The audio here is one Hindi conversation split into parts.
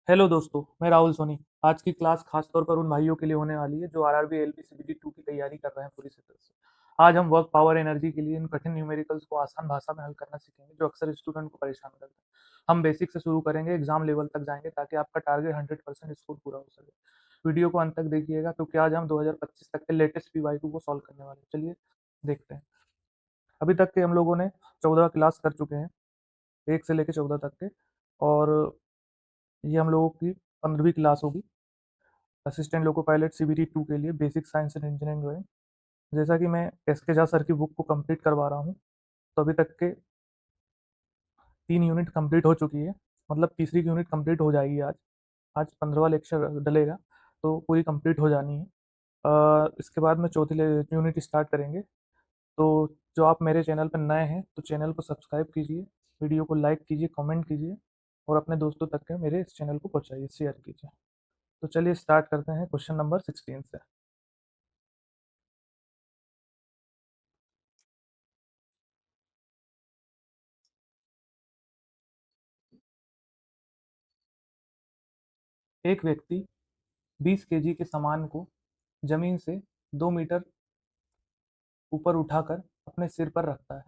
हेलो दोस्तों, मैं राहुल सोनी। आज की क्लास खास तौर पर उन भाइयों के लिए होने वाली है जो आरआरबी एलपी सीबीटी 2 की तैयारी कर रहे हैं पूरी तरह से। आज हम वर्क पावर एनर्जी के लिए इन कठिन न्यूमेरिकल्स को आसान भाषा में हल करना सीखेंगे जो अक्सर स्टूडेंट को परेशान करते हैं। हम बेसिक से शुरू करेंगे, एग्जाम लेवल तक जाएंगे ताकि आपका टारगेट 100% स्कोर पूरा हो सके। वीडियो को अंत तक देखिएगा क्योंकि आज हम 2025 तक के लेटेस्ट पीवाईक्यू को सॉल्व करने वाले हैं। चलिए देखते हैं। अभी तक के हम लोगों ने 14 क्लास कर चुके हैं, 1 से लेकर 14 तक के। और ये हम लोगों की 15वीं क्लास होगी, असिस्टेंट लोको पायलट सीबीटी 2 के लिए basic science and engineering drawing. जैसा कि मैं एस के झा सर की बुक को कंप्लीट करवा रहा हूँ, तो अभी तक के 3 यूनिट कंप्लीट हो चुकी है। मतलब तीसरी की यूनिट कंप्लीट हो जाएगी आज। आज 15वां लेक्चर डलेगा, तो पूरी कंप्लीट हो जानी है। इसके बाद में चौथी यूनिट स्टार्ट करेंगे। तो जो आप मेरे चैनल पर नए हैं तो चैनल को सब्सक्राइब कीजिए, वीडियो को लाइक कीजिए, कमेंट कीजिए और अपने दोस्तों तक के मेरे इस चैनल को पहुंचाइए, शेयर कीजिए। तो चलिए स्टार्ट करते हैं क्वेश्चन नंबर 16 से। एक व्यक्ति 20 केजी के सामान को जमीन से 2 मीटर ऊपर उठाकर अपने सिर पर रखता है।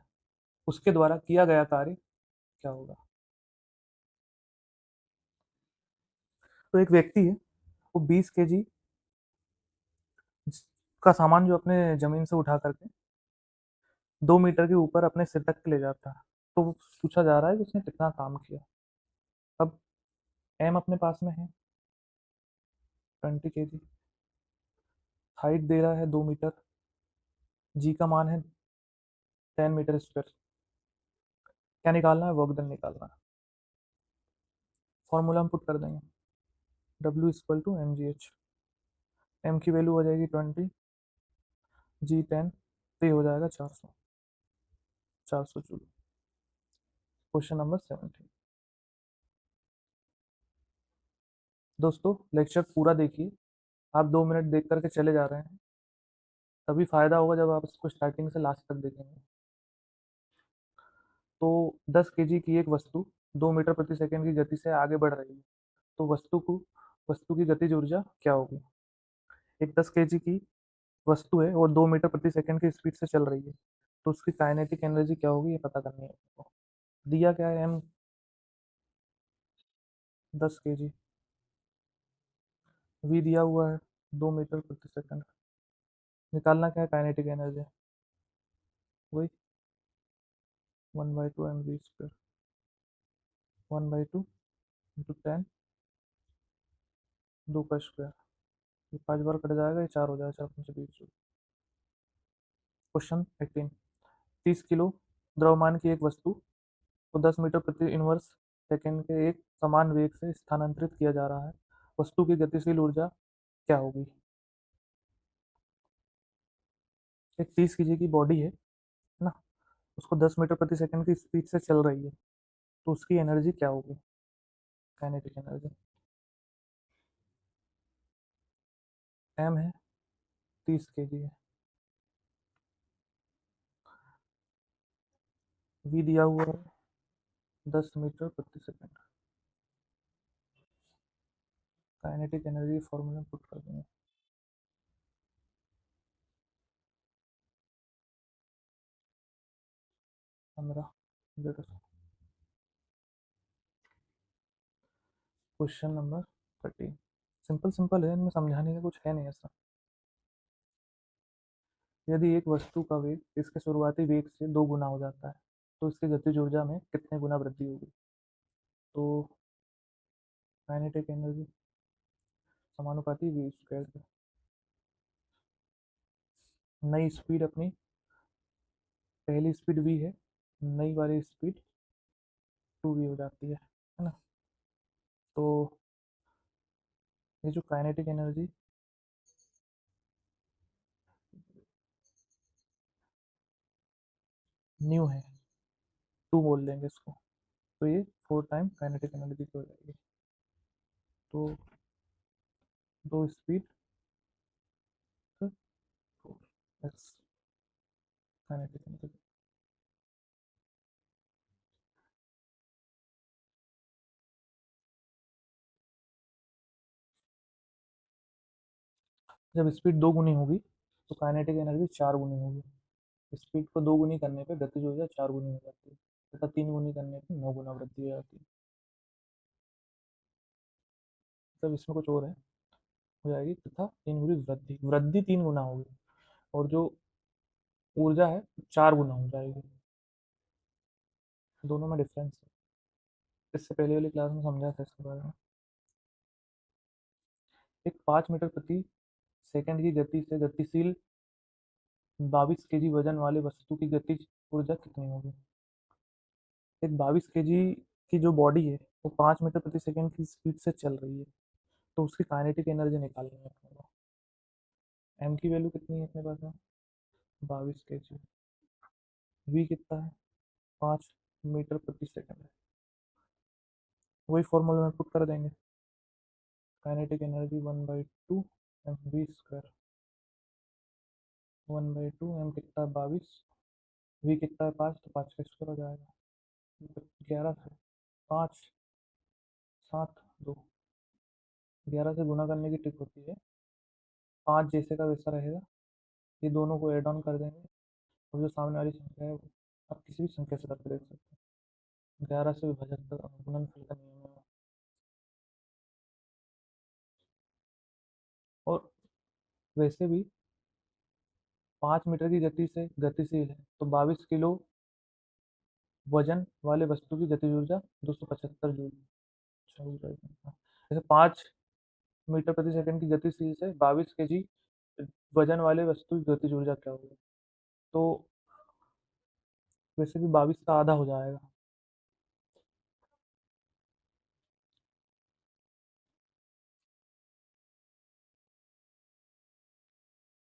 उसके द्वारा किया गया कार्य क्या होगा? तो एक व्यक्ति है, वो 20 केजी का सामान जो अपने जमीन से उठा करके 2 मीटर के ऊपर अपने सिर तक ले जाता है। तो वो पूछा जा रहा है कि उसने कितना काम किया। अब एम अपने पास में है 20 केजी, हाइट दे रहा है 2 मीटर, जी का मान है 10 मीटर स्क्वायर। क्या निकालना है? वर्क डन निकालना है। फॉर्मूला हम पुट कर देंगे, W = mgh। एम की वैल्यू हो जाएगी 20, जी 10, तो ये हो जाएगा 400, 400 जूल। Question number 17। दोस्तों लेक्चर पूरा देखिए। आप 2 मिनट देख करके चले जा रहे हैं, तभी फायदा होगा जब आप इसको स्टार्टिंग से लास्ट तक देखेंगे। तो 10 केजी की एक वस्तु 2 मीटर प्रति सेकंड की गति से आगे बढ़ रही है, तो वस्तु की गतिज ऊर्जा क्या होगी? एक 10 केजी की वस्तु है और 2 मीटर प्रति सेकंड की स्पीड से चल रही है, तो उसकी काइनेटिक एनर्जी क्या होगी, ये पता करनी है आपको। दिया क्या है? एम 10 केजी, वी दिया हुआ है 2 मीटर प्रति सेकंड। निकालना क्या है काइनेटिक एनर्जी? वही 1/2 mv², 1/2 × 10, 2 का स्क्वायर। ये 5 बार कट जाएगा, ये 4 हो जाएगा, 4×5 20। क्वेश्चन 18। 30 किलो द्रव्यमान की एक वस्तु को 10 मीटर प्रति इनवर्स सेकेंड के एक समान वेग से स्थानांतरित किया जा रहा है। वस्तु की गतिशील ऊर्जा क्या होगी? एक 30 केजी की बॉडी है ना, उसको 10 मीटर प्रति सेकंड की स्पीड से चल रही है, तो उसकी एनर्जी क्या होगी? Kinetic energy. एम है 30 केजी है, वी दिया हुआ है 10 मीटर प्रति second. Kinetic energy formula put कर देंगे, 15 0। Question number 13। सिंपल सिंपल है, इनमें समझाने का कुछ है नहीं ऐसा। यदि एक वस्तु का वेग इसके शुरुआती वेग से 2 गुना हो जाता है, तो इसकी गतिज ऊर्जा में कितने गुना वृद्धि होगी? तो काइनेटिक एनर्जी समानुपाती v²। नई स्पीड अपनी, पहली स्पीड v है, नई वाली स्पीड 2v हो जाती है ना। तो ये जो काइनेटिक एनर्जी न्यू है, 2 बोल देंगे इसको, तो ये 4 टाइम काइनेटिक एनर्जी की हो जाएगी। तो दो स्पीड, तो 4x काइनेटिक एनर्जी। जब स्पीड 2 गुनी होगी तो काइनेटिक एनर्जी 4 गुनी होगी। स्पीड को 2 गुनी करने पे गतिज ऊर्जा 4 गुनी हो जाती है तथा 3 गुनी करने पे 9 गुना वृद्धि हो जाती है। तब इसमें कुछ और है, हो जाएगी तथा 3 गुनी वृद्धि, वृद्धि 3 गुना होगी और जो ऊर्जा है 4 गुना हो जाएगी। दोनों में डिफरेंस है। इससे पहले वाली क्लास में समझा था इसके बारे में। एक 5 मीटर प्रति सेकंड की गति से गतिशील 22 केजी वजन वाले वस्तु की गतिज ऊर्जा कितनी होगी? एक 22 केजी की जो बॉडी है वो 5 मीटर प्रति सेकंड की स्पीड से चल रही है, तो उसकी काइनेटिक एनर्जी निकालनी है अपने को। एम की वैल्यू कितनी है अपने पास में? 22 केजी। वी कितना है? 5 मीटर प्रति सेकंड है। वही फॉर्मूला में पुट कर देंगे। Kinetic energy 1/2 mv²। 1/2 एम कितना है? 22। वी कितना है? 5, तो 5 का स्क्वायर हो जाएगा। 11 से 5, 7, 2। 11 से गुना करने की ट्रिक होती है। 5 जैसे का वैसा रहेगा, ये दोनों को एड ऑन कर देंगे और जो सामने वाली संख्या है आप किसी भी संख्या से करके देख सकते हैं। 11 से विभाजन तक गुणनफल का नियम है। और वैसे भी 5 मीटर की गति से गतिशील है, तो 22 किलो वजन वाले वस्तु की गतिज ऊर्जा 275 जूल। जैसे 5 मीटर प्रति सेकंड की गतिशील से 22 केजी वजन वाले वस्तु की गतिज ऊर्जा क्या होगी? तो वैसे भी 22 का आधा हो जाएगा।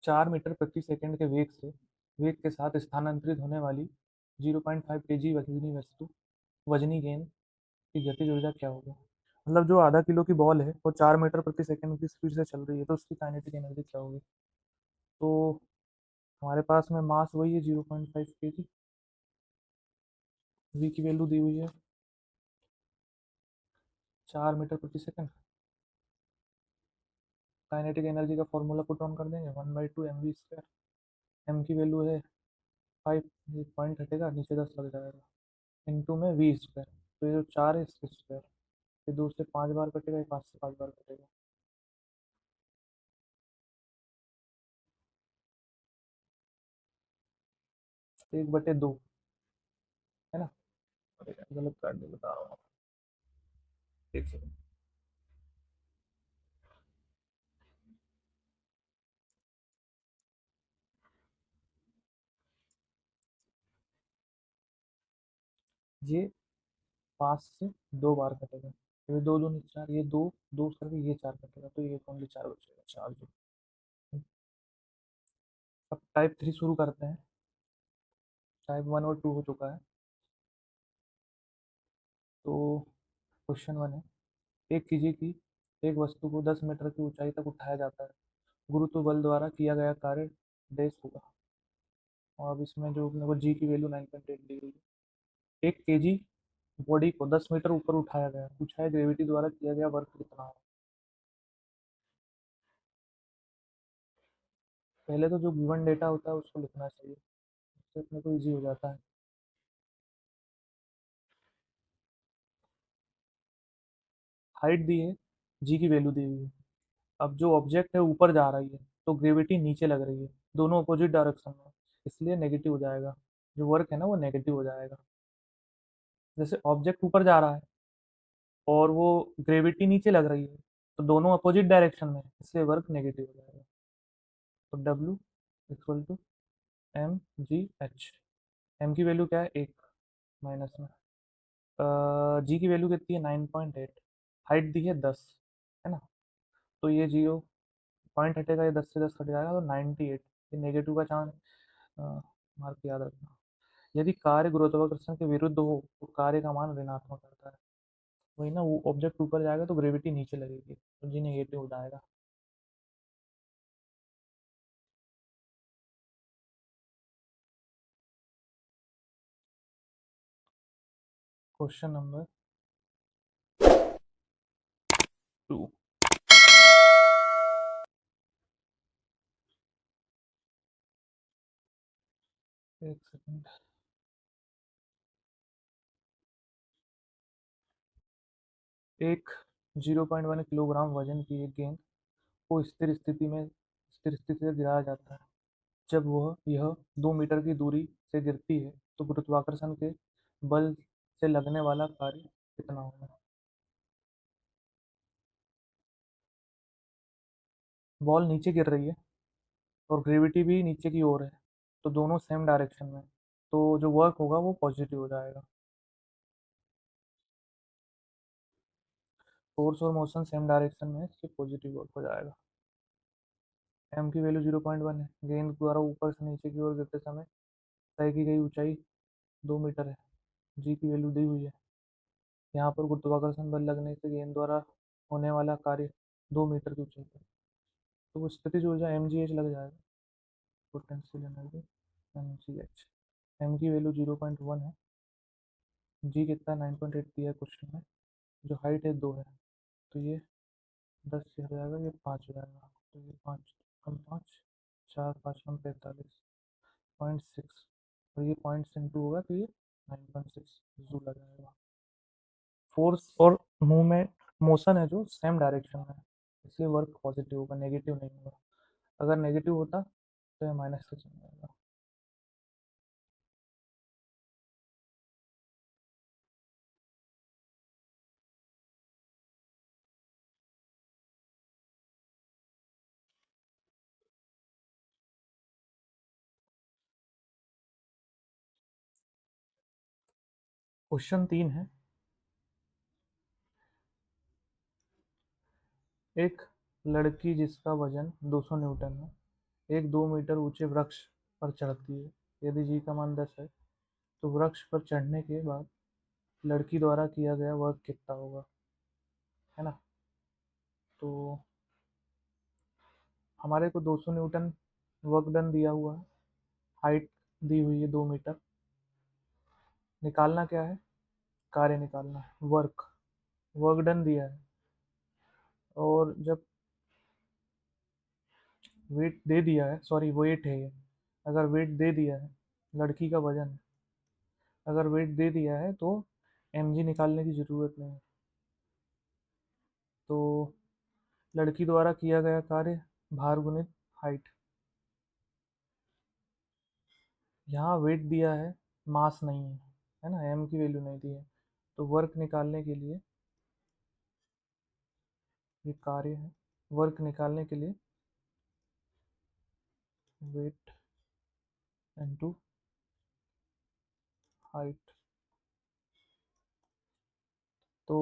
4 मीटर प्रति सेकंड के वेग से वेग के साथ स्थानांतरित होने वाली 0.5 केजी वजनी वस्तु वजनी गेंद की गतिज ऊर्जा क्या होगी? मतलब जो आधा किलो की बॉल है वो 4 मीटर प्रति सेकंड की स्पीड से चल रही है, तो उसकी काइनेटिक एनर्जी क्या होगी? तो हमारे पास में मास वही है 0.5 केजी। वी की वैल्यू दी हुई है 4 मीटर प्रति सेकंड। काइनेटिक एनर्जी का फॉर्मूला पुट ऑन कर देंगे 1/2 mv²। एम की वैल्यू है 5, पॉइंट हटेगा नीचे 10 लग जाएगा, इंटू में वी²। तो ये जो 4 है इसके स्क्वायर, ये 2 से 5 बार कटेगा, ये 5 से 5 बार कटेगा। 1/2 है ना? अरे गलत काट दे, बता रहा हूँ। एक सेकंड। ये 5 से 2 बार कटेगा, ये 2 2 4, ये 2 2 करके ये 4 कटेगा, तो ये ओनली 4 बचेगा, 4 जो। अब टाइप 3 शुरू करते हैं। टाइप 1 और 2 हो चुका है। तो क्वेश्चन 1 है, एक कीजिए कि एक वस्तु को 10 मीटर की ऊंचाई तक उठाया जाता है, गुरुत्व बल द्वारा किया गया कार्य डैश होगा। और अब इसमें जो अपने को जी की वैल्यू 9.8 दी गई है। एक केजी बॉडी को 10 मीटर ऊपर उठाया गया, पूछा है ग्रेविटी द्वारा किया गया वर्क कितना है। पहले तो जो गिवन डेटा होता है उसको लिखना चाहिए, उससे अपने को ईजी हो जाता है। हाइट दी है, जी की वैल्यू दी हुई है। अब जो ऑब्जेक्ट है ऊपर जा रही है तो ग्रेविटी नीचे लग रही है, दोनों अपोजिट डायरेक्शन में, इसलिए नेगेटिव हो जाएगा। जो वर्क है ना वो नेगेटिव हो जाएगा। जैसे ऑब्जेक्ट ऊपर जा रहा है और वो ग्रेविटी नीचे लग रही है, तो दोनों अपोजिट डायरेक्शन में, इसलिए वर्क नेगेटिव हो जाएगा। तो W equal to M G H. M की वैल्यू क्या है? 1 माइनस में, जी की वैल्यू कितनी है? 9.8। हाइट दी है 10, है ना? तो ये जीरो पॉइंट हटेगा, ये 10 से 10 कट जाएगा, तो 98। ये नेगेटिव का चांस, मार्क याद रखना। यदि कार्य गुरुत्वाकर्षण के विरुद्ध हो तो कार्य का मान ऋणात्मक आता है। वही ना, वो ऑब्जेक्ट ऊपर जाएगा तो ग्रेविटी नीचे लगेगी, तो जी नेगेटिव हो जाएगा। Question number 2। एक सेकंड। एक 0.1 किलोग्राम वजन की एक गेंद को स्थिर स्थिति से गिराया जाता है। जब वह यह 2 मीटर की दूरी से गिरती है तो गुरुत्वाकर्षण के बल से लगने वाला कार्य कितना होगा? बॉल नीचे गिर रही है और ग्रेविटी भी नीचे की ओर है, तो दोनों सेम डायरेक्शन में, तो जो वर्क होगा वो पॉजिटिव हो जाएगा। फोर्स और मोशन सेम डायरेक्शन में है, इसलिए पॉजिटिव वर्क हो जाएगा। एम की वैल्यू 0.1 है। गेंद द्वारा ऊपर से नीचे की ओर गिरते समय तय की गई ऊंचाई 2 मीटर है। जी की वैल्यू दी हुई है। यहाँ पर गुरुत्वाकर्षण बल लगने से गेंद द्वारा होने वाला कार्य 2 मीटर की ऊंचाई पर, तो वो स्थितिज ऊर्जा एम जी एच लग जाएगा। Potential energy M G H. M की वैल्यू 0.1 है। जी कितना 9.8 दिया है क्वेश्चन में। जो हाइट है 2 है, तो ये 10 से हो जाएगा, ये 5 हो जाएगा, तो ये 5 कम 5, 4 5 कम 45 0.6, और ये पॉइंट इंटू होगा तो ये 9.6 जूल आ जाएगा। फोर्स और मूवमेंट मोशन है जो सेम डायरेक्शन में है, इसलिए वर्क पॉजिटिव होगा, नेगेटिव नहीं होगा। अगर नेगेटिव होता तो ये माइनस से चल जाएगा। क्वेश्चन 3 है। एक लड़की जिसका वजन 200 न्यूटन है एक 2 मीटर ऊंचे वृक्ष पर चढ़ती है। यदि जी का मान 10 है तो वृक्ष पर चढ़ने के बाद लड़की द्वारा किया गया वर्क कितना होगा, है ना? तो हमारे को 200 न्यूटन वर्क डन दिया हुआ है, हाइट दी हुई है 2 मीटर। निकालना क्या है? कार्य निकालना है, वर्क। वर्क डन दिया है, और जब वेट दे दिया है, सॉरी वेट है ये, अगर वेट दे दिया है, लड़की का वजन है, अगर वेट दे दिया है तो एम जी निकालने की ज़रूरत नहीं है। तो लड़की द्वारा किया गया कार्य भार गुणित हाइट। यहाँ वेट दिया है, मास नहीं है ना, एम की वैल्यू नहीं दी है, तो वर्क निकालने के लिए, ये कार्य है, वर्क निकालने के लिए वेट इनटू हाइट। तो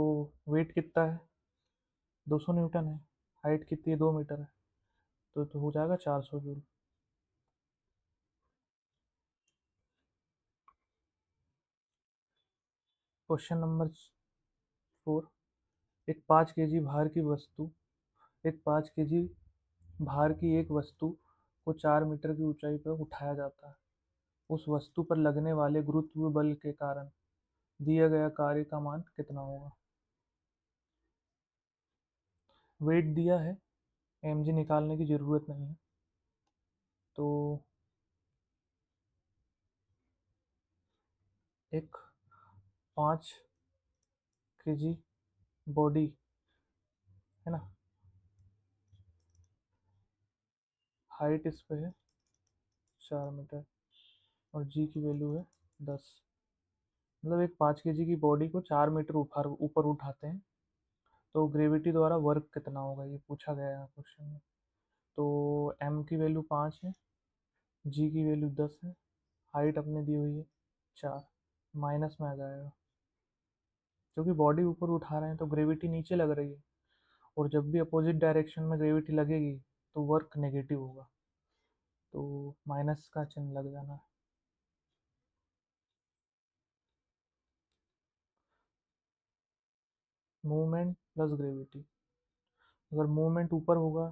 वेट कितना है? 200 न्यूटन है। हाइट कितनी है? 2 मीटर है, तो हो जाएगा 400 जूल। Question number 4। एक 5 केजी भार की वस्तु एक 5 केजी भार की एक वस्तु को 4 मीटर की ऊंचाई पर उठाया जाता है। उस वस्तु पर लगने वाले गुरुत्व बल के कारण दिया गया कार्य का मान कितना होगा? वेट दिया है, एम जी निकालने की ज़रूरत नहीं है, तो एक 5 केजी बॉडी, है ना, हाइट इस पे है 4 मीटर, और जी की वैल्यू है 10। मतलब एक 5 केजी की बॉडी को 4 मीटर ऊपर ऊपर उठाते हैं, तो ग्रेविटी द्वारा वर्क कितना होगा, ये पूछा गया है क्वेश्चन में। तो एम की वैल्यू 5 है, जी की वैल्यू 10 है, हाइट अपने दी हुई है 4, माइनस में आ जाएगा, क्योंकि बॉडी ऊपर उठा रहे हैं तो ग्रेविटी नीचे लग रही है, और जब भी अपोजिट डायरेक्शन में ग्रेविटी लगेगी तो वर्क नेगेटिव होगा, तो माइनस का चिन्ह लग जाना है। मूवमेंट प्लस ग्रेविटी, अगर मूवमेंट ऊपर होगा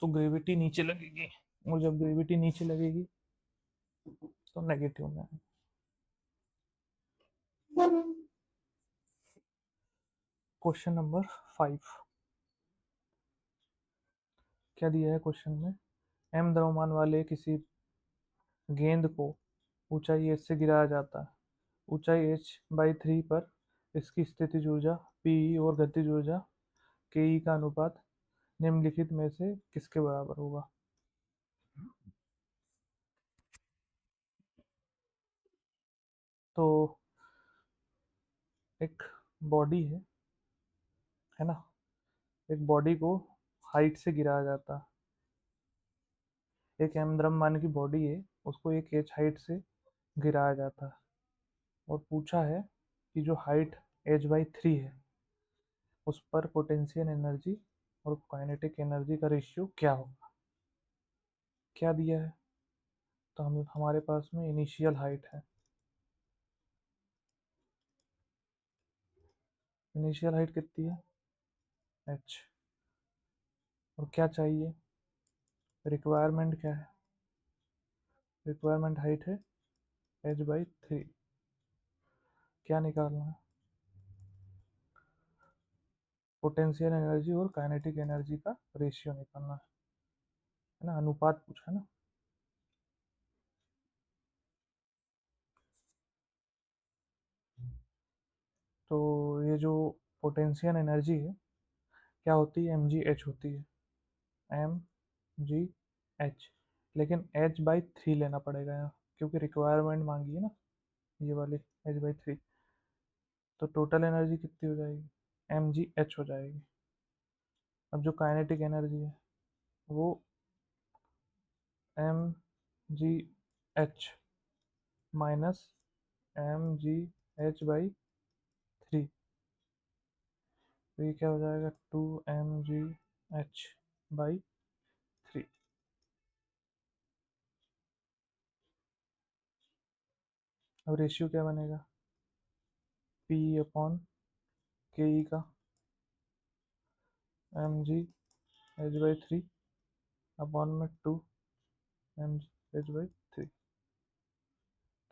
तो ग्रेविटी नीचे लगेगी, और जब ग्रेविटी नीचे लगेगी तो नेगेटिव में है। Question number 5। क्या दिया है क्वेश्चन में? एम द्रव्यमान वाले किसी गेंद को ऊंचाई h से गिराया जाता है। ऊंचाई h/3 पर इसकी स्थितिज ऊर्जा Pe और गतिज ऊर्जा Ke का अनुपात निम्नलिखित में से किसके बराबर होगा? तो एक बॉडी है ना, एक बॉडी को हाइट से गिराया जाता है। एक m द्रव्यमान की बॉडी है, उसको एक h हाइट से गिराया जाता है और पूछा है कि जो हाइट h/3 है उस पर पोटेंशियल एनर्जी और काइनेटिक एनर्जी का रेशियो क्या होगा? क्या दिया है? तो हम हमारे पास में इनिशियल हाइट है। इनिशियल हाइट कितनी है? h। और क्या चाहिए? रिक्वायरमेंट क्या है? रिक्वायरमेंट हाइट है h/3। क्या निकालना है? पोटेंशियल एनर्जी और काइनेटिक एनर्जी का रेशियो निकालना है ना, अनुपात पूछा है ना। तो ये जो पोटेंशियल एनर्जी है क्या होती है? mgh होती है, mgh। लेकिन h/3 लेना पड़ेगा यहाँ, क्योंकि रिक्वायरमेंट मांगी है ना ये वाली h/3। तो टोटल एनर्जी कितनी हो जाएगी? mgh हो जाएगी। अब जो काइनेटिक एनर्जी है वो mgh माइनस mgh/3। तो ये क्या हो जाएगा? 2mgh/3। अब रेशियो क्या बनेगा? P/Ke का mgh/3 अपॉन में 2mgh/3।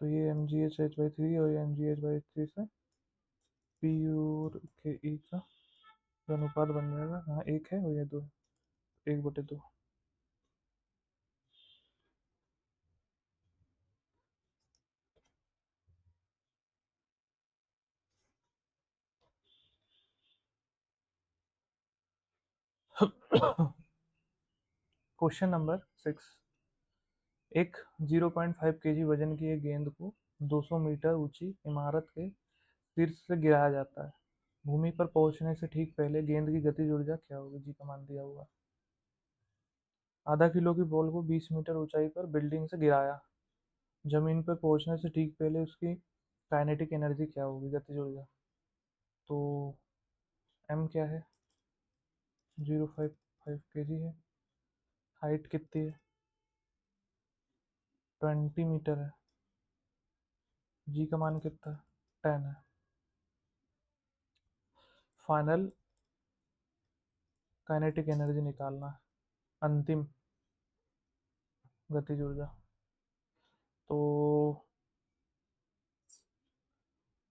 तो ये mgh/3 और ये mgh/3 से P और Ke का जो अनुपात बन जाएगा, हाँ एक है और ये दो, 1/2। Question number 6। एक 0.5 kg वजन की एक गेंद को 200 मीटर ऊंची इमारत के शीर्ष से गिराया जाता है। भूमि पर पहुंचने से ठीक पहले गेंद की गतिज ऊर्जा क्या होगी? जी का मान दिया हुआ। आधा किलो की बॉल को 20 मीटर ऊंचाई पर बिल्डिंग से गिराया। जमीन पर पहुंचने से ठीक पहले उसकी काइनेटिक एनर्जी क्या होगी? गतिज ऊर्जा। तो एम क्या है? 0.5 kg है। हाइट कितनी है? 20 मीटर है। जी का मान कितना है? 10 है। फाइनल काइनेटिक एनर्जी निकालना है, अंतिम गतिज ऊर्जा। तो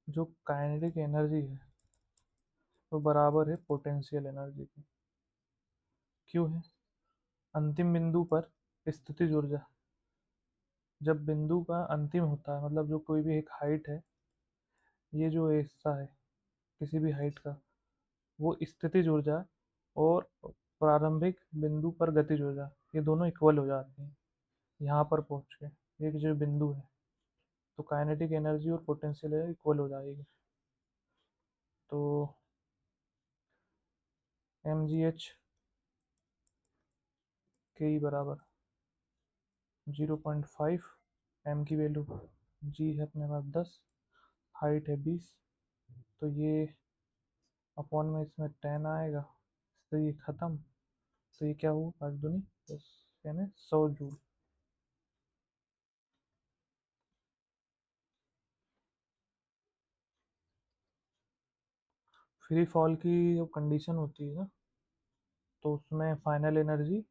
जो काइनेटिक एनर्जी है वो बराबर है पोटेंशियल एनर्जी की। क्यों है? अंतिम बिंदु पर स्थितिज ऊर्जा, जब बिंदु का अंतिम होता है, मतलब जो कोई भी एक हाइट है, ये जो हिस्सा है किसी भी हाइट का, वो स्थितिज ऊर्जा और प्रारंभिक बिंदु पर गतिज ऊर्जा ये दोनों इक्वल हो जाती हैं यहाँ पर पहुँच के। एक जो बिंदु है तो काइनेटिक एनर्जी और पोटेंशियल इक्वल हो जाएगी। तो mgh के बराबर 0.5, m की वैल्यू g है अपने पास 10, हाइट है 20, तो ये अपॉन में इसमें 10 आएगा, तो ये ख़त्म। तो ये क्या हुआ? 5 दूनी 10 यानी 100 जूल। फ्री फॉल की जो कंडीशन होती है ना, तो उसमें फाइनल एनर्जी,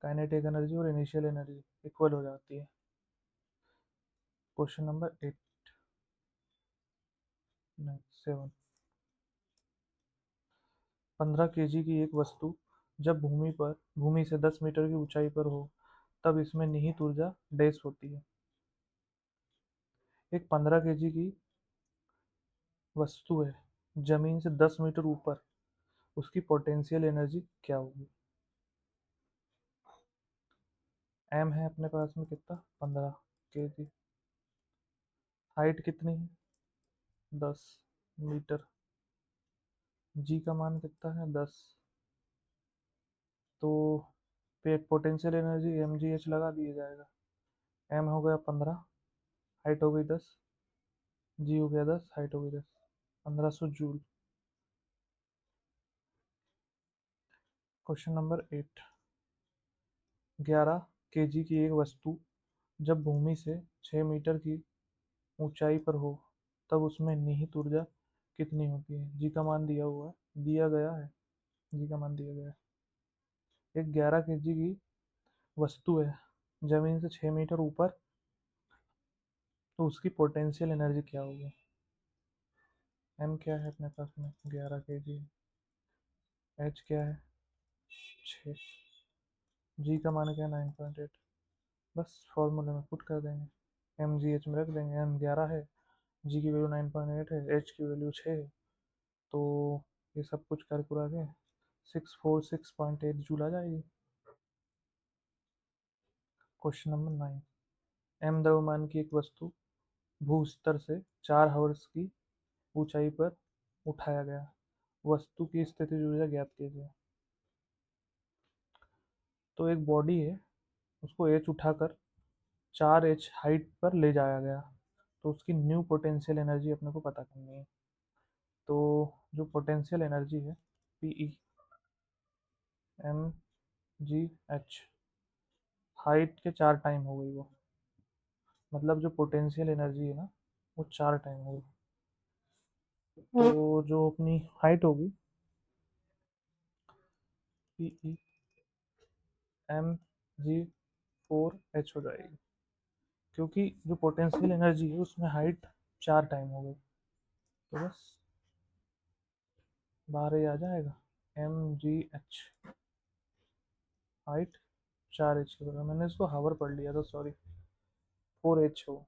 काइनेटिक एनर्जी और इनिशियल एनर्जी इक्वल हो जाती है। क्वेश्चन नंबर 8, नहीं 7। 15 kg की एक वस्तु जब भूमि से 10 मीटर की ऊंचाई पर हो तब इसमें निहित ऊर्जा डैश होती है। एक 15 kg की वस्तु है, जमीन से 10 मीटर ऊपर, उसकी पोटेंशियल एनर्जी क्या होगी? एम है अपने पास में कितना, 15 kg। हाइट कितनी है, 10 मीटर। जी का मान कितना है, 10। तो potential energy M G H लगा दिया जाएगा। एम हो गया 15, हाइट हो गई 10, जी हो गया 10, हाइट हो गई 10, 1500 जूल। Question number 8। 11 kg की एक वस्तु जब भूमि से 6 मीटर की ऊंचाई पर हो तब उसमें निहित ऊर्जा कितनी होती है? जी का मान दिया हुआ है, दिया गया है, जी का मान दिया गया है। एक 11 kg की वस्तु है, जमीन से 6 मीटर ऊपर, तो उसकी पोटेंशियल एनर्जी क्या होगी? एम क्या है अपने पास में, 11 kg। एच क्या है, 6। जी का मान क्या है, 9.8। बस फॉर्मूले में पुट कर देंगे, एम जी एच में रख देंगे। एम 11 है, जी की वैल्यू 9.8 है, एच की वैल्यू 6 है। तो ये सब कुछ कर कुरा के 646.8 जूल आ जाएगी। Question number 9। एम द्रव्यमान की एक वस्तु भू स्तर से 4 हावर्स की ऊंचाई पर उठाया गया, वस्तु की स्थिति ऊर्जा ज्ञात कीजिए। तो एक बॉडी है, उसको एच उठाकर 4 h हाइट पर ले जाया गया, तो उसकी न्यू पोटेंशियल एनर्जी अपने को पता करनी है। तो जो पोटेंशियल एनर्जी है, P E M G H, height के 4 टाइम हो गई वो, मतलब जो पोटेंशियल एनर्जी है ना, वो 4 टाइम होगी। तो जो अपनी हाइट होगी, P E M G 4 h हो जाएगी, क्योंकि जो पोटेंशियल एनर्जी है उसमें हाइट 4 टाइम हो गई। तो बस बाहर ही आ जाएगा, M G H, height 4 h के बराबर। मैंने इसको हावर पढ़ लिया था, सॉरी, 4 h हो।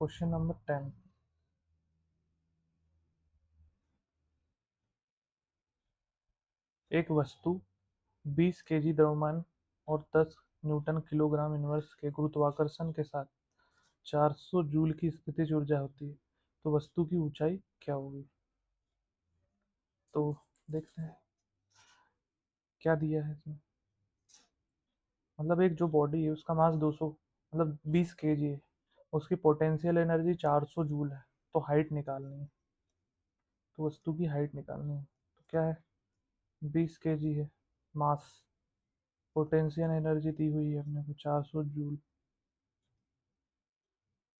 Question number 10। एक वस्तु 20 kg द्रव्यमान और 10 न्यूटन किलोग्राम इनवर्स के गुरुत्वाकर्षण के साथ 400 जूल की स्थितिज ऊर्जा होती है, तो वस्तु की ऊंचाई क्या होगी? तो देखते हैं क्या दिया है इसमें। मतलब एक जो बॉडी है उसका मास 200, मतलब 20 kg है, उसकी पोटेंशियल एनर्जी 400 जूल है, तो हाइट निकालनी है, तो वस्तु की हाइट निकालनी है। तो क्या है, 20 kg है मास, पोटेंशियल एनर्जी दी हुई है अपने को 400 जूल,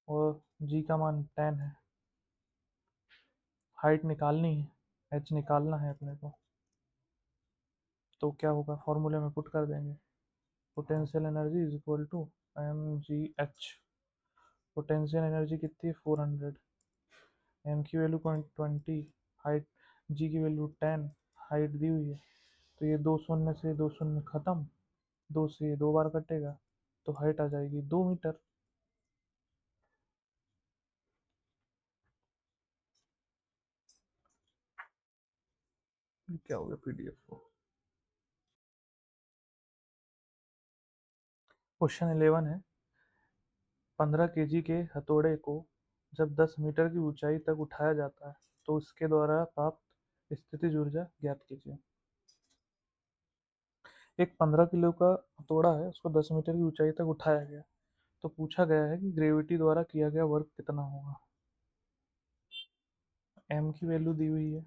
और जी का मान 10 है, हाइट निकालनी है, एच निकालना है अपने को। तो क्या होगा, फॉर्मूले में पुट कर देंगे, potential energy is equal to M G H. Potential energy कितनी है, 400। एम की वैल्यू 20, हाइट, जी की वैल्यू 10, हाइट दी हुई है। तो ये 2 शून्य से 2 शून्य खत्म, 2 से ये 2 बार कटेगा, तो हाइट आ जाएगी 2 मीटर। क्या हो गया पीडीएफ को। क्वेश्चन 11 है, 15 kg के हथौड़े को जब 10 मीटर की ऊंचाई तक उठाया जाता है तो उसके द्वारा प्राप्त स्थितिज ऊर्जा ज्ञात कीजिए। एक 15 किलो का हथौड़ा है, उसको 10 मीटर की ऊंचाई तक उठाया गया, तो पूछा गया है कि ग्रेविटी द्वारा किया गया वर्क कितना होगा। एम की वैल्यू दी हुई है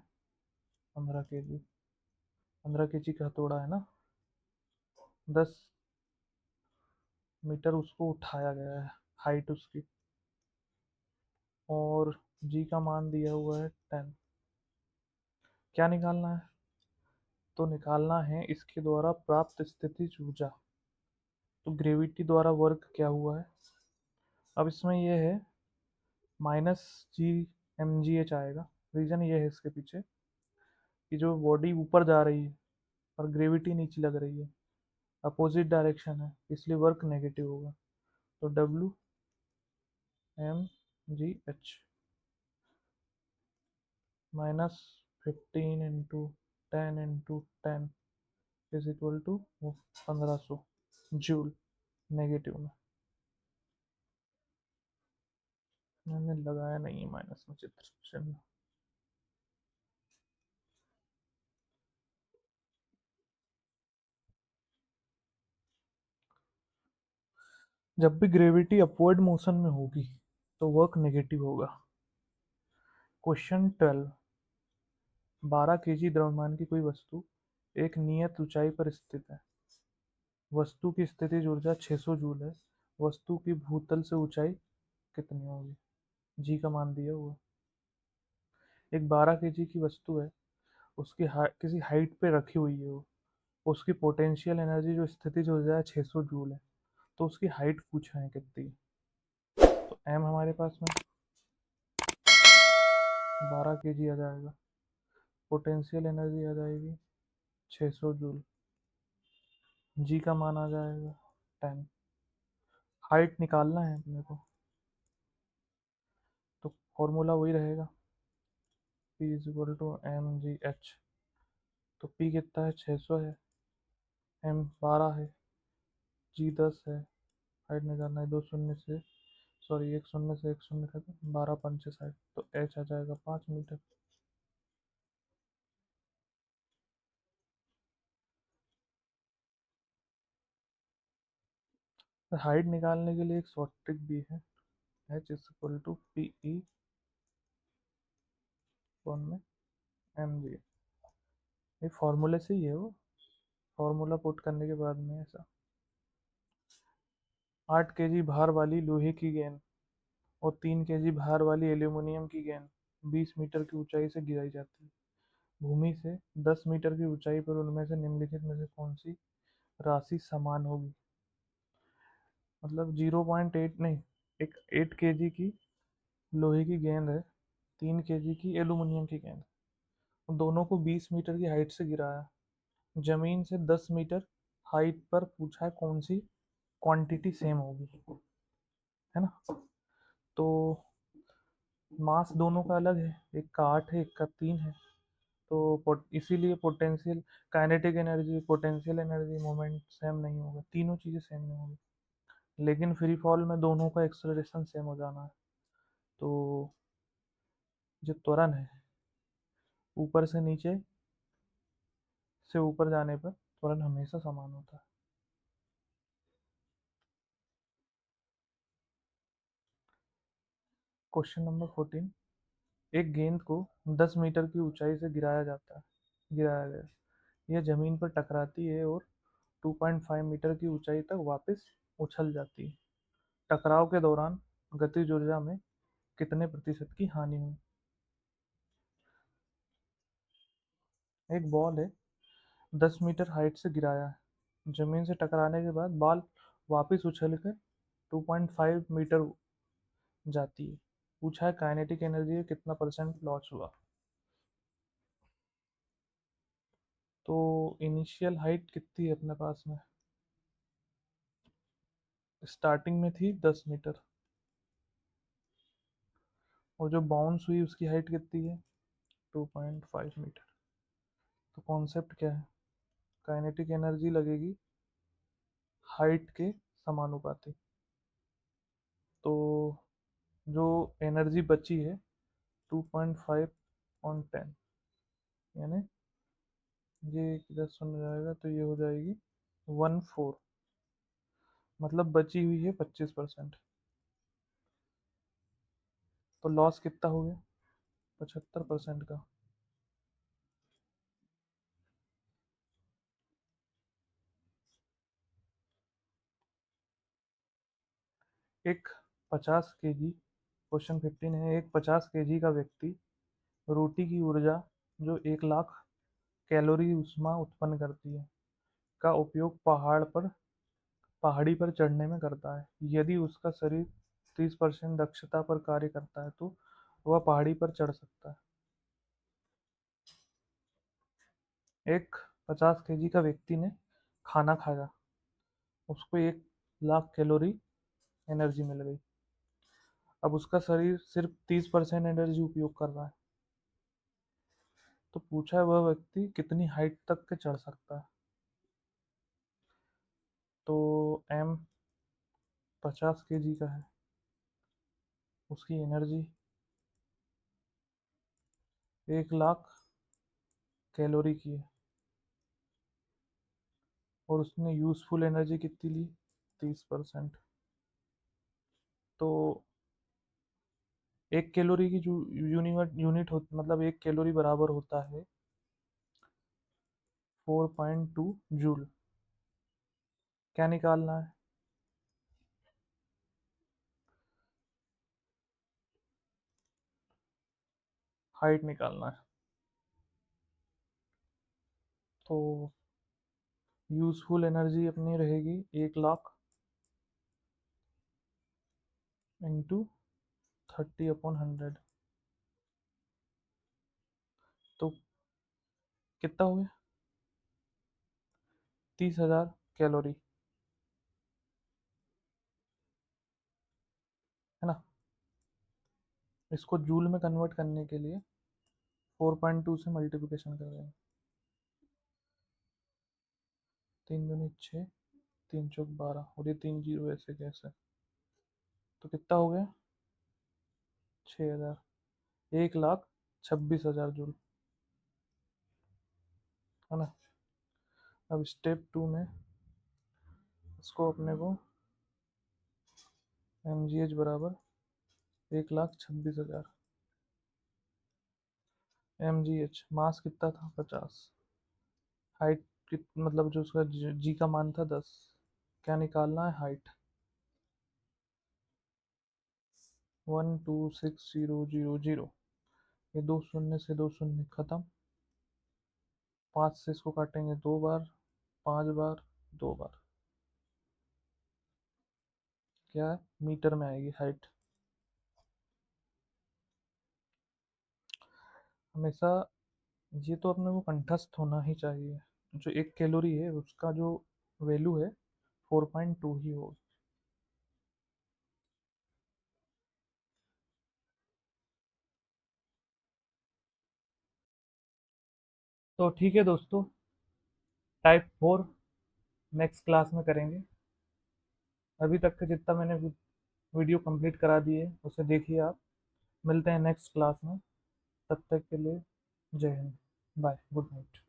15 kg, 15 kg का हथौड़ा है ना, 10 मीटर उसको उठाया गया है, हाइट उसकी, और जी का मान दिया हुआ है 10। क्या निकालना है, तो निकालना है इसके द्वारा प्राप्त स्थितिज ऊर्जा। तो ग्रेविटी द्वारा वर्क क्या हुआ है, अब इसमें यह है -G mgh आएगा, रीजन ये है इसके पीछे, कि जो बॉडी ऊपर जा रही है और ग्रेविटी नीचे लग रही है, अपोजिट डायरेक्शन है, इसलिए वर्क नेगेटिव होगा। तो W M G H -15 × 10 × 10 is equal to 1500 joule negative में। मैंने लगाया नहीं है माइनस में चित्र चिन्ह। जब भी ग्रेविटी अपवर्ड मोशन में होगी तो वर्क नेगेटिव होगा। क्वेश्चन 12। 12 kg द्रव्यमान की कोई वस्तु एक नियत ऊंचाई पर स्थित है। वस्तु की स्थितिज ऊर्जा 600 जूल है। वस्तु की भूतल से ऊंचाई कितनी होगी? जी का मान दिया हुआ। एक 12 kg की वस्तु है, उसकी किसी हाइट पे रखी हुई है वो, उसकी पोटेंशियल एनर्जी जो स्थितिज ऊर्जा है 600 जूल है। तो उसकी हाइट पूछा है कितनी। तो एम हमारे पास में 12 kg आ जाएगा, पोटेंशियल एनर्जी आ जाएगी 600 जूल, जी का मान आ जाएगा 10। हाइट निकालना है अपने को, तो फॉर्मूला वही रहेगा, P = mgh। तो P कितना है? 600 है, M 12 है, G 10 है। हाइट निकालना है, दो शून्य से, सॉरी एक शून्य से एक शून्य खत्म, 12 पंचे 60, तो H आ जाएगा 5 मीटर। हाइट निकालने के लिए एक शॉर्ट ट्रिक भी है, H = PE कौन में mg। ये फॉर्मूले से ही है वो, फॉर्मूला पुट करने के बाद में ऐसा। 8 kg भार वाली लोहे की गेंद और 3 kg भार वाली एल्यूमिनियम की गेंद 20 मीटर की ऊंचाई से गिराई जाती है। भूमि से 10 मीटर की ऊंचाई पर उनमें से निम्नलिखित में से कौन सी राशि समान होगी? मतलब 0.8 नहीं, एक 8 kg की लोहे की गेंद है, 3 kg की एल्यूमिनियम की गेंद, उन दोनों को 20 मीटर की हाइट से गिराया। जमीन से 10 मीटर हाइट पर पूछा है कौन सी क्वांटिटी सेम होगी, है ना। तो मास दोनों का अलग है, एक का 8 है, एक का 3 है। तो इसीलिए potential, kinetic energy, potential energy, moment same नहीं होगा, तीनों चीज़ें सेम नहीं होगी। लेकिन फ्री फॉल में दोनों का एक्सेलरेशन सेम हो जाना है। तो जो त्वरण है, ऊपर से नीचे से ऊपर जाने पर त्वरण हमेशा समान होता है। Question number 14। एक गेंद को 10 मीटर की ऊंचाई से गिराया गया। यह जमीन पर टकराती है और 2.5 मीटर की ऊंचाई तक वापस उछल जाती है। टकराव के दौरान गतिज ऊर्जा में कितने प्रतिशत की हानि हुई? एक बॉल है, 10 मीटर हाइट से गिराया है, जमीन से टकराने के बाद बॉल वापस उछलकर 2.5 मीटर जाती है। पूछा है काइनेटिक एनर्जी का कितना परसेंट लॉस हुआ? तो इनिशियल हाइट कितनी है अपने पास में? स्टार्टिंग में थी 10 मीटर, और जो बाउंस हुई उसकी हाइट कितनी है? 2.5 मीटर। तो कॉन्सेप्ट क्या है? काइनेटिक एनर्जी लगेगी हाइट के समानुपाती। तो जो एनर्जी बची है 2.5 ऑन 10, यानी ये इधर सुन जाएगा तो ये हो जाएगी 1/4, मतलब बची हुई है 25%। तो लॉस कितना हो गया? 75% का। एक 50 kg, क्वेश्चन 15 है, एक 50 kg का व्यक्ति रोटी की ऊर्जा जो 1 लाख कैलोरी ऊष्मा उत्पन्न करती है का उपयोग पहाड़ी पर चढ़ने में करता है। यदि उसका शरीर 30% दक्षता पर कार्य करता है तो वह पहाड़ी पर चढ़ सकता है। एक 50 kg का व्यक्ति ने खाना खाया, उसको 1 लाख कैलोरी एनर्जी मिल गई। अब उसका शरीर सिर्फ 30% एनर्जी उपयोग कर रहा है। तो पूछा है वह व्यक्ति कितनी हाइट तक के चढ़ सकता है। तो एम 50 kg का है, उसकी एनर्जी 1 लाख कैलोरी की है, और उसने यूजफुल एनर्जी कितनी ली, 30%। तो 1 कैलोरी की जो यूनिट यूनिट हो, मतलब 1 कैलोरी बराबर होता है 4.2 जूल। क्या निकालना है? हाइट निकालना है। तो यूजफुल एनर्जी अपनी रहेगी 1 लाख इंटू 30/100। तो कितना हो गया? 30,000 कैलोरी, है ना। इसको जूल में कन्वर्ट करने के लिए 4.2 से मल्टीप्लिकेशन कर रहे हैं। 3 दूनी 6, 3 चौक 12, और ये 3 जीरो ऐसे कैसे? तो कितना हो गया? 6,000, 1,26,000 जूल, है ना। अब स्टेप 2 में इसको अपने को mgh बराबर 1,26,000 mgh। मास कितना था? 50। हाइट मतलब जो उसका जी का मान था 10। क्या निकालना है? हाइट। 126,000। ये 2 शून्य से 2 शून्य खत्म। 5 से इसको काटेंगे 2 बार, 5 बार, 2 बार। क्या है? मीटर में आएगी हाइट। हमेशा ये तो अपने को कंठस्थ होना ही चाहिए। जो 1 कैलोरी है उसका जो वैल्यू है 4.2 ही होगा। तो ठीक है दोस्तों, टाइप 4 नेक्स्ट क्लास में करेंगे। अभी तक के जितना मैंने वीडियो कंप्लीट करा दिए उसे देखिए आप। मिलते हैं नेक्स्ट क्लास में, तब तक के लिए जय हिंद, बाय, गुड नाइट।